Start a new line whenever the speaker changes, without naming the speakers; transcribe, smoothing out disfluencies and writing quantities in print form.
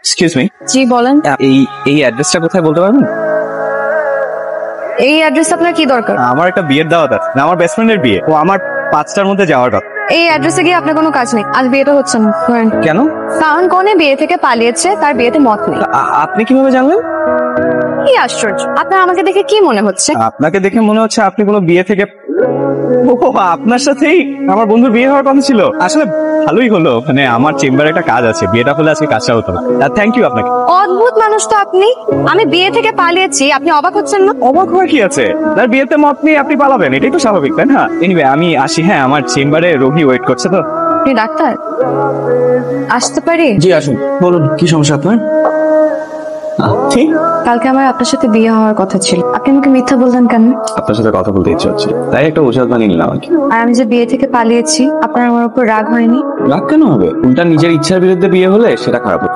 Excuse me,
জি বলেন।
এই অ্যাড্রেসটা কোথায় বলতে পারবেন?
এই অ্যাড্রেস আপনার কি দরকার?
আমার একটা বিয়ের দাওয়াত আছে, না আমার বেস্ট ফ্রেন্ডের বিয়ে, ও আমার 5টার মধ্যে যাওয়ার কথা।
এই অ্যাড্রেসে গিয়ে আপনার কোনো কাজ নেই, আজ বিয়েটা হচ্ছে না। ধরেন।
কেন?
কারণ কনে বিয়ে থেকে পালিয়েছে, তার বিয়েতে মত নেই।
আপনি কিভাবে জানলেন?
কি আশ্চর্য, আপনার আমাকে দেখে কি মনে হচ্ছে?
আপনাকে দেখে মনে হচ্ছে আপনি কোনো বিয়ে থেকে, ও আপনার সাথেই আমার বন্ধুর বিয়ে হওয়ার কথা ছিল। আসলে ভালোই হলো, মানে আমার চেম্বারে একটা কাজ আছে, বিয়েটা হলে আজকে কাজটা হতো না। থ্যাংক ইউ আপনাকে।
অদ্ভুত মানুষ তো আপনি। আমি বিয়ে থেকে পালিয়েছি, আপনি অবাক হচ্ছেন না?
অবাক হওয়ার কি আছে? তার বিয়েতে মত নিয়ে আপনি পালাবেন, এটাই তো স্বাভাবিক, তাই না? এনিওয়ে আমি আসি, হ্যাঁ আমার চেম্বারে রোগী ওয়েট করছে তো।
আপনি ডাক্তার, আসতে পারি?
জি আসুন, বলুন কি সমস্যা আপনার?
ঠিক,
কালকে আমার আপনার সাথে বিয়ে হওয়ার কথা ছিল, আপনি আমাকে মিথ্যা বললেন কেন?
আপনার সাথে কথা বলতে ইচ্ছে হচ্ছে, তাই একটা ওষুধ বানিয়ে নিলাম আর কি।
আর আমি যে বিয়ে থেকে পালিয়েছি, আপনার আমার উপর রাগ হয়নি?
রাগ কেন হবে? উল্টা নিজের ইচ্ছার বিরুদ্ধে বিয়ে হলে সেটা খারাপ হতো।